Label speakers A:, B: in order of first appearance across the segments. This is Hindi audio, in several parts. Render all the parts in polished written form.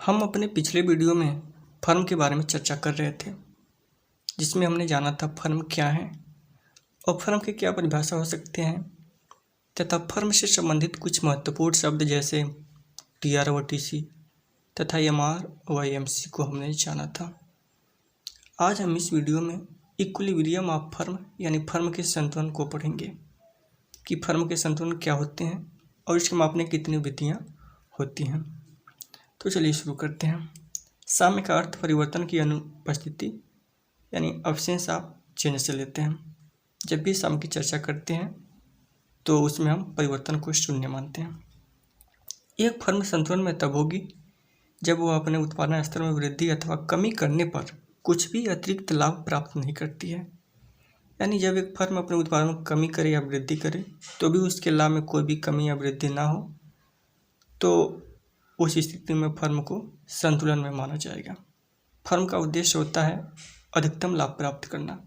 A: हम अपने पिछले वीडियो में फर्म के बारे में चर्चा कर रहे थे, जिसमें हमने जाना था फर्म क्या है और फर्म की क्या परिभाषा हो सकते हैं तथा फर्म से संबंधित कुछ महत्वपूर्ण शब्द जैसे टीआर व टीसी तथा एमआर व एमसी को हमने जाना था। आज हम इस वीडियो में इक्विलिब्रियम ऑफ फर्म यानी फर्म के संतुलन को पढ़ेंगे कि फर्म के संतुलन क्या होते हैं और इसके मापने की कितनी विधियाँ होती हैं। तो चलिए शुरू करते हैं। साम्य का अर्थ परिवर्तन की अनुपस्थिति यानी अब्सेंस ऑफ चेंज से लेते हैं। जब भी साम्य की चर्चा करते हैं तो उसमें हम परिवर्तन को शून्य मानते हैं। एक फर्म संतुलन में तब होगी जब वह अपने उत्पादन स्तर में वृद्धि अथवा कमी करने पर कुछ भी अतिरिक्त लाभ प्राप्त नहीं करती है। यानी जब एक फर्म अपने उत्पादन में कमी करे या वृद्धि करे तो भी उसके लाभ में कोई भी कमी या वृद्धि ना हो, तो उस स्थिति में फर्म को संतुलन में माना जाएगा। फर्म का उद्देश्य होता है अधिकतम लाभ प्राप्त करना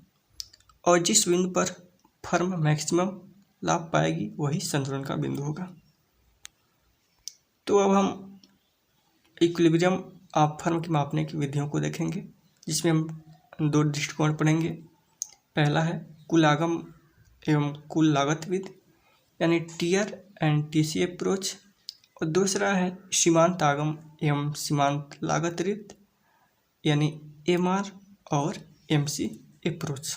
A: और जिस बिंदु पर फर्म मैक्सिमम लाभ पाएगी वही संतुलन का बिंदु होगा। तो अब हम इक्विलिब्रियम ऑफ फर्म की मापने की विधियों को देखेंगे, जिसमें हम दो दृष्टिकोण पढ़ेंगे। पहला है कुल आगम एवं कुल लागत विधि यानी टीआर एंड टीसी अप्रोच, और दूसरा है सीमांत आगम एवं सीमांत लागत रीत यानी एमआर और एमसी अप्रोच।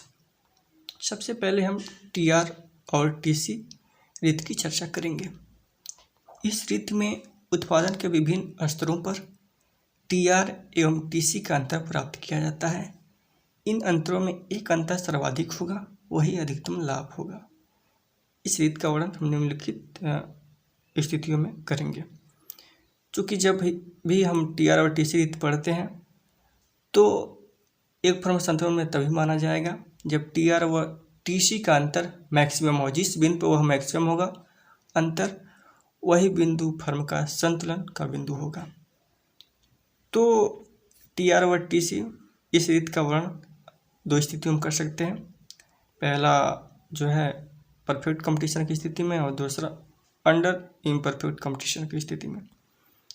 A: सबसे पहले हम टीआर और टीसी रीत की चर्चा करेंगे। इस रीत में उत्पादन के विभिन्न स्तरों पर टीआर एवं टीसी का अंतर प्राप्त किया जाता है। इन अंतरों में एक अंतर सर्वाधिक होगा, वही अधिकतम लाभ होगा। इस रीत का वर्णन हम निम्नलिखित स्थितियों में करेंगे। चूँकि जब भी हम टीआर और टीसी रीत पढ़ते हैं तो एक फर्म संतुलन में तभी माना जाएगा जब टीआर व टीसी का अंतर मैक्सिमम हो। जिस बिंदु पर वह मैक्सिमम होगा अंतर, वही बिंदु फर्म का संतुलन का बिंदु होगा। तो टीआर व टीसी इस रीत का वर्णन दो स्थितियों में कर सकते हैं। पहला जो है परफेक्ट कंपटीशन की स्थिति में और दूसरा अंडर इम्परफेक्ट कंपटीशन की स्थिति में।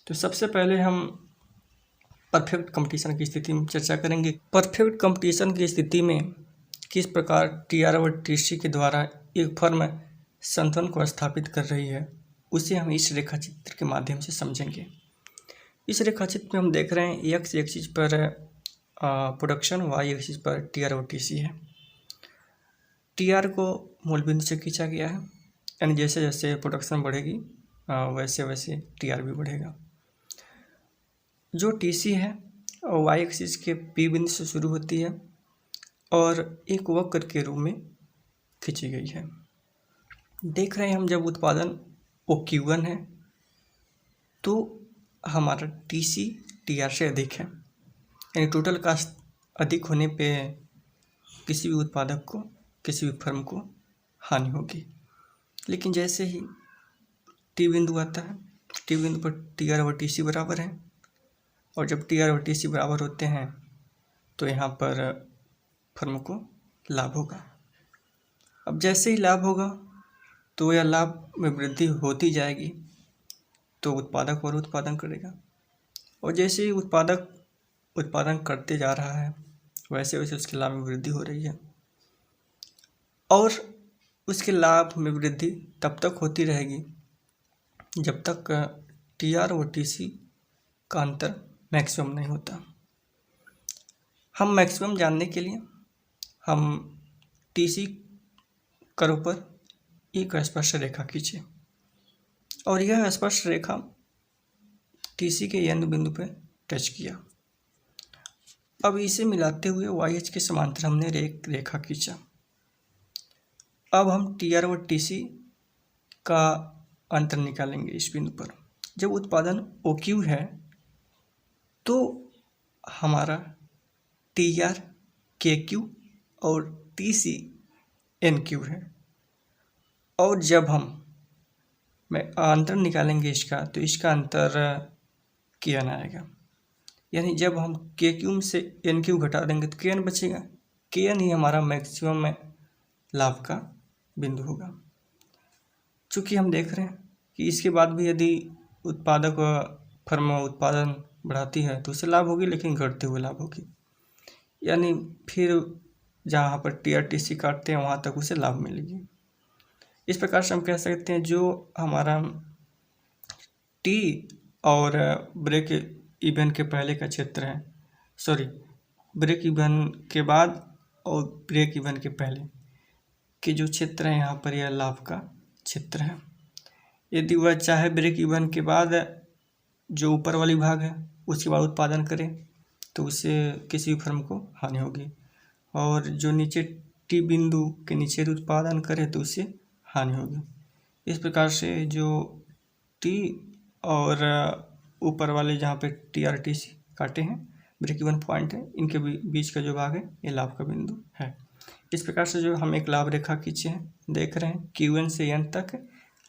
A: तो सबसे पहले हम परफेक्ट कंपटीशन की स्थिति में चर्चा करेंगे। परफेक्ट कंपटीशन की स्थिति में किस प्रकार टीआर व टीसी के द्वारा एक फर्म संतुलन को स्थापित कर रही है, उसे हम इस रेखाचित्र के माध्यम से समझेंगे। इस रेखाचित्र में हम देख रहे हैं एक्स एक्सिस पर प्रोडक्शन, वाई एक्सिस पर टीआर और टीसी है। टीआर को मूल बिंदु से खींचा गया है, यानी जैसे जैसे प्रोडक्शन बढ़ेगी वैसे वैसे टीआर भी बढ़ेगा। जो टीसी है और वाई एक्सिस के पी बिंदु से शुरू होती है और एक वक्र के रूप में खींची गई है। देख रहे हैं हम जब उत्पादन OQ1 है तो हमारा टीसी टीआर से अधिक है, यानी टोटल कास्ट अधिक होने पे किसी भी उत्पादक को, किसी भी फर्म को हानि होगी। लेकिन जैसे ही टी बिंदु आता है, टी बिंदु पर टीआर और टीसी बराबर है और जब टीआर और टीसी बराबर होते हैं तो यहाँ पर फर्म को लाभ होगा। अब जैसे ही लाभ होगा तो यह लाभ में वृद्धि होती जाएगी, तो उत्पादक और उत्पादन करेगा और जैसे ही उत्पादक उत्पादन करते जा रहा है वैसे वैसे उसके लाभ में वृद्धि हो रही है और उसके लाभ में वृद्धि तब तक होती रहेगी जब तक टीआर और टीसी का अंतर मैक्सिमम नहीं होता। हम मैक्सिमम जानने के लिए हम टीसी कर्व पर एक स्पर्श रेखा खींचे और यह स्पर्श रेखा टीसी के केंद्र बिंदु पर टच किया। अब इसे मिलाते हुए YH के समांतर हमने रेखा खींचा। अब हम टीआर और टीसी का अंतर निकालेंगे इस बिंदु पर। जब उत्पादन OQ है तो हमारा टीआर KQ और टीसी NQ है और जब हम अंतर निकालेंगे इसका तो इसका अंतर KN आएगा। यानी जब हम KQ से NQ घटा देंगे तो KN बचेगा। KN ही हमारा मैक्सिमम में लाभ का बिंदु होगा। चूँकि हम देख रहे हैं कि इसके बाद भी यदि उत्पादक फर्म उत्पादन बढ़ाती है तो उसे लाभ होगी, लेकिन घटते हुए लाभ होगी। यानी फिर जहाँ पर TRTC काटते हैं वहाँ तक उसे लाभ मिलेगी। इस प्रकार से हम कह सकते हैं जो हमारा टी और ब्रेक इवन के पहले का क्षेत्र है, ब्रेक इवन के बाद और ब्रेक इवन के पहले के जो क्षेत्र है, यहाँ पर यह लाभ का क्षेत्र है। यदि वह चाहे ब्रेक इवन के बाद जो ऊपर वाली भाग है उसके बाद उत्पादन करें तो उससे किसी भी फर्म को हानि होगी, और जो नीचे टी बिंदु के नीचे उत्पादन करे तो उससे हानि होगी। इस प्रकार से जो टी और ऊपर वाले जहाँ पे TRTC काटे हैं, ब्रेक इवन पॉइंट है, इनके बीच का जो भाग है ये लाभ का बिंदु है। इस प्रकार से जो हम एक लाभ रेखा खींचे हैं, देख रहे हैं Q1 से N तक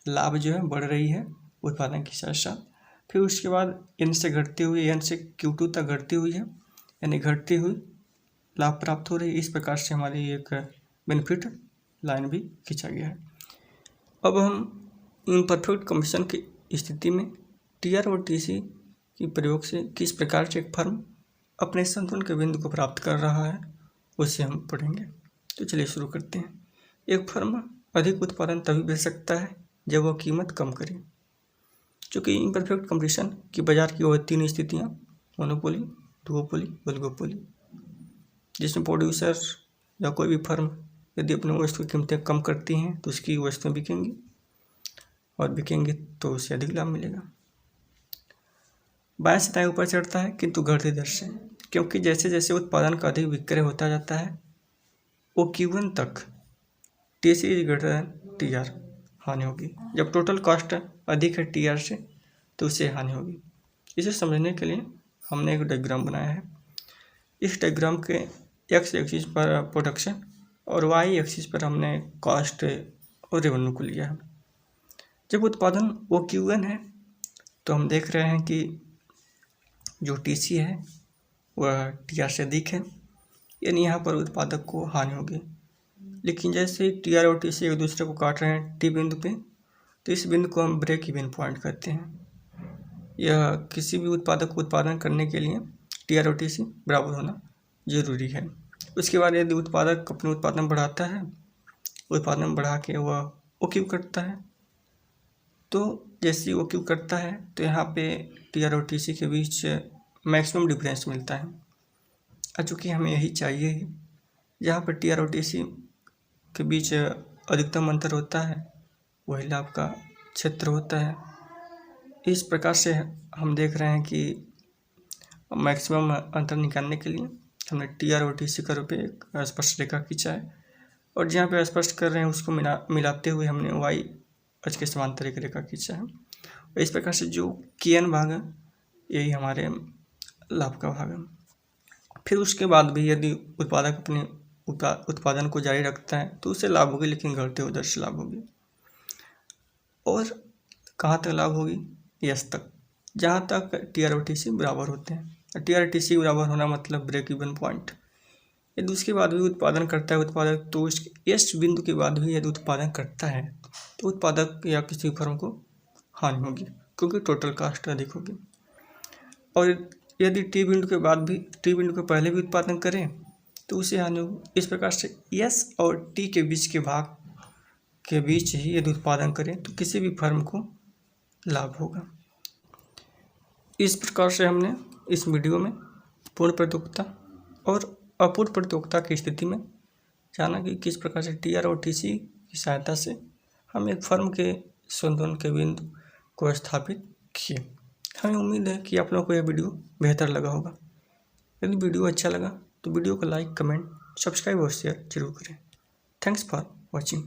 A: लाभ जो है बढ़ रही है उत्पादन के साथ साथ। फिर उसके बाद N से घटते हुए N से Q2 तक घटती हुई है, यानी घटती हुई लाभ प्राप्त हो रही है। इस प्रकार से हमारी एक बेनिफिट लाइन भी खींचा गया है। अब हम इम्परफेक्ट कंडीशन की स्थिति में TR और TC के प्रयोग से किस प्रकार से एक फर्म अपने संतुलन के बिंदु को प्राप्त कर रहा है उसे हम पढ़ेंगे। तो चलिए शुरू करते हैं। एक फर्म अधिक उत्पादन तभी बेच सकता है जब वह कीमत कम करे। चूँकि इम्परफेक्ट कंपटीशन की बाजार की वह 3 स्थितियाँ, मोनोपोली, डुओपोली, ओलिगोपोली, जिसमें प्रोड्यूसर या कोई भी फर्म यदि अपनी वस्तु की कीमतें कम करती हैं तो उसकी वस्तुएं बिकेंगी, और बिकेंगी तो उसे अधिक लाभ मिलेगा। बाएं से दाएं ऊपर चढ़ता है किंतु घटती दर से, क्योंकि जैसे जैसे उत्पादन का अधिक विक्रय होता जाता है वो Q1 तक TC > TR हानि होगी। जब टोटल कॉस्ट अधिक है TR से तो उसे हानि होगी। इसे समझने के लिए हमने एक डायग्राम बनाया है। इस डायग्राम के X एक्सिस पर प्रोडक्शन और Y एक्सिस पर हमने कॉस्ट और रेवेन्यू को लिया है। जब उत्पादन वो Q1 है तो हम देख रहे हैं कि जो TC है वह TR से अधिक है, यानी यहाँ पर उत्पादक को हानि होगी। लेकिन जैसे ही TR और TC एक दूसरे को काट रहे हैं T बिंदु पे, तो इस बिंदु को हम ब्रेक इवन पॉइंट कहते हैं। यह किसी भी उत्पादक को उत्पादन करने के लिए TR और TC बराबर होना जरूरी है। उसके बाद यदि उत्पादक अपने उत्पादन बढ़ाता है, उत्पादन बढ़ा के वह OQ करता है, तो जैसे ही OQ करता है तो यहाँ पे TR और TC के बीच मैक्सिमम डिफरेंस मिलता है। चूँकि हमें यही चाहिए ही, जहाँ पर TR और TC के बीच अधिकतम अंतर होता है वही लाभ का क्षेत्र होता है। इस प्रकार से हम देख रहे हैं कि मैक्सिमम अंतर निकालने के लिए हमने TR और TC कर्व पे एक स्पर्श रेखा खींचा है, और जहाँ पे स्पर्श कर रहे हैं उसको मिलाते हुए हमने Y अक्ष के समांतर एक रेखा खींचा है। और इस प्रकार से जो KN भाग है यही हमारे लाभ का भाग है। फिर उसके बाद भी यदि उत्पादक अपने उत्पादन को जारी रखता है तो उससे लाभ होगी, लेकिन घटते हुए दर से लाभ होगी। और कहाँ तक लाभ होगी? यस तक, जहाँ तक TR और TC बराबर होते हैं। TR TC बराबर होना मतलब ब्रेक इवन पॉइंट। यदि उसके बाद भी उत्पादन करता है उत्पादक, तो इस यस बिंदु के बाद भी यदि उत्पादन करता है तो उत्पादक या किसी फर्म को हानि होगी, क्योंकि टोटल कास्ट अधिक होगी। और यदि T बिंदु के बाद भी, T बिंदु के पहले भी उत्पादन करें तो उसे हानि होगी। इस प्रकार से S और T के बीच के भाग के बीच ही यदि उत्पादन करें तो किसी भी फर्म को लाभ होगा। इस प्रकार से हमने इस वीडियो में पूर्ण प्रतियोगिता और अपूर्ण प्रतियोगिता की स्थिति में जाना कि किस प्रकार से TR और TC की सहायता से हम एक फर्म के संतुलन के बिंदु को स्थापित किए। हमें उम्मीद है कि आप लोगों को यह वीडियो बेहतर लगा होगा। यदि वीडियो अच्छा लगा तो वीडियो को लाइक, कमेंट, सब्सक्राइब और शेयर जरूर करें। Thanks for watching.